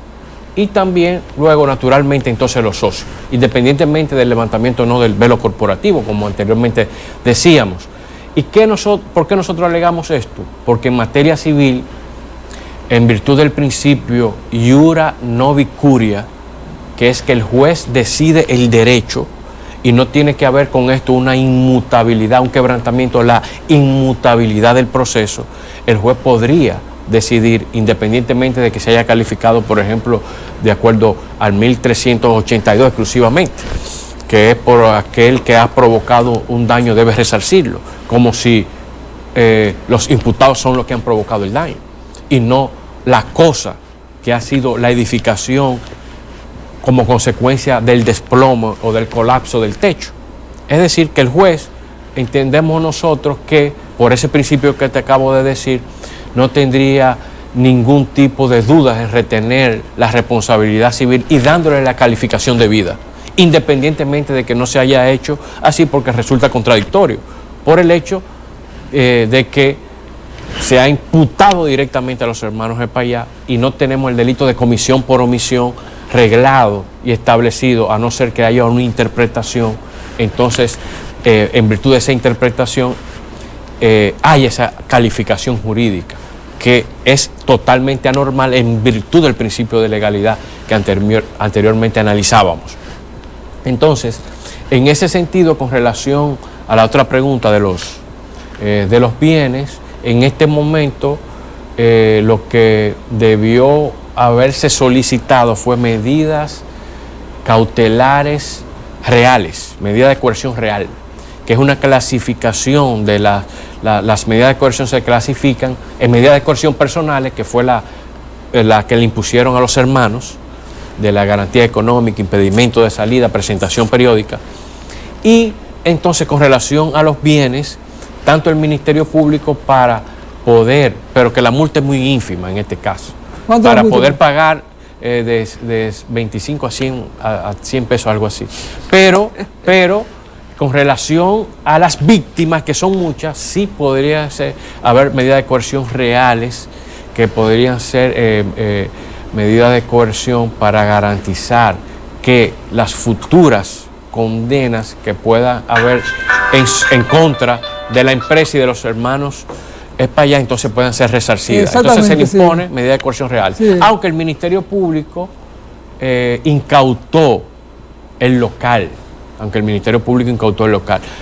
y también luego naturalmente entonces los socios, independientemente del levantamiento o no del velo corporativo, como anteriormente decíamos. ¿Y por qué nosotros alegamos esto? Porque en materia civil, en virtud del principio iura novi curia, que es que el juez decide el derecho y no tiene que haber con esto una inmutabilidad, un quebrantamiento, la inmutabilidad del proceso, el juez podría decidir, independientemente de que se haya calificado, por ejemplo, de acuerdo al 1382 exclusivamente, que es por aquel que ha provocado un daño debe resarcirlo, como si los imputados son los que han provocado el daño y no la cosa que ha sido la edificación como consecuencia del desplome o del colapso del techo. Es decir, que el juez, entendemos nosotros que, por ese principio que te acabo de decir, no tendría ningún tipo de dudas en retener la responsabilidad civil y dándole la calificación debida, independientemente de que no se haya hecho así, porque resulta contradictorio, por el hecho de que se ha imputado directamente a los hermanos Espaillá y no tenemos el delito de comisión por omisión reglado y establecido, a no ser que haya una interpretación. Entonces, en virtud de esa interpretación, hay esa calificación jurídica que es totalmente anormal en virtud del principio de legalidad que anteriormente analizábamos. Entonces, en ese sentido, con relación a la otra pregunta de los bienes, en este momento lo que debió haberse solicitado fue medidas cautelares reales, medidas de coerción real, que es una clasificación de las medidas de coerción. Se clasifican en medidas de coerción personales, que fue la que le impusieron a los hermanos, de la garantía económica, impedimento de salida, presentación periódica, y entonces con relación a los bienes, tanto el Ministerio Público para poder, pero que la multa es muy ínfima en este caso, para poder pagar de 25 a 100 pesos, algo así. Pero con relación a las víctimas, que son muchas, sí podría haber medidas de coerción reales, que podrían ser medidas de coerción para garantizar que las futuras condenas que pueda haber en contra de la empresa y de los hermanos Espaillá entonces puedan ser resarcidas. Entonces se le impone medida de coerción real. Sí. Aunque el Ministerio Público incautó el local,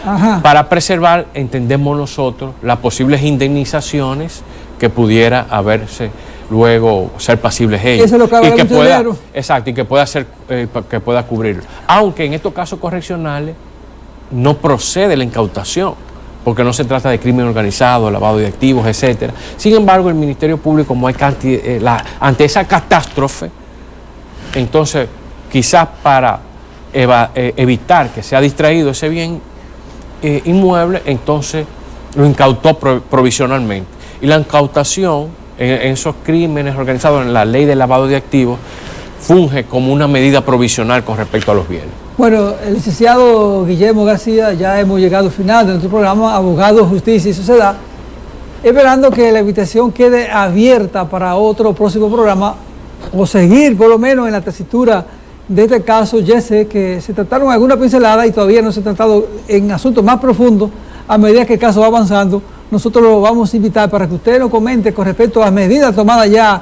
Ajá. para preservar, entendemos nosotros, las posibles indemnizaciones que pudiera haberse luego ser pasibles ellos.
Eso es lo que
y que pueda, exacto, y que pueda ser, que pueda cubrirlo. Aunque en estos casos correccionales no procede la incautación, porque no se trata de crimen organizado, lavado de activos, etcétera. Sin embargo, el Ministerio Público, como hay ante esa catástrofe, entonces quizás para evitar que sea distraído ese bien inmueble, entonces lo incautó provisionalmente. Y la incautación en esos crímenes organizados, en la ley de lavado de activos, funge como una medida provisional con respecto a los bienes.
Bueno, el licenciado Guillermo García, ya hemos llegado al final de nuestro programa Abogado, Justicia y Sociedad, esperando que la invitación quede abierta para otro próximo programa, o seguir por lo menos en la tesitura de este caso. Ya sé que se trataron alguna pincelada y todavía no se ha tratado en asuntos más profundos. A medida que el caso va avanzando, nosotros lo vamos a invitar para que usted nos comente con respecto a las medidas tomadas ya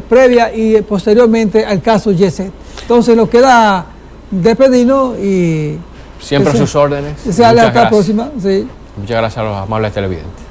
previa y posteriormente al caso Yeset. Entonces nos queda despedirnos y...
Siempre a sus órdenes.
Hasta la próxima. Sí.
Muchas gracias a los amables televidentes.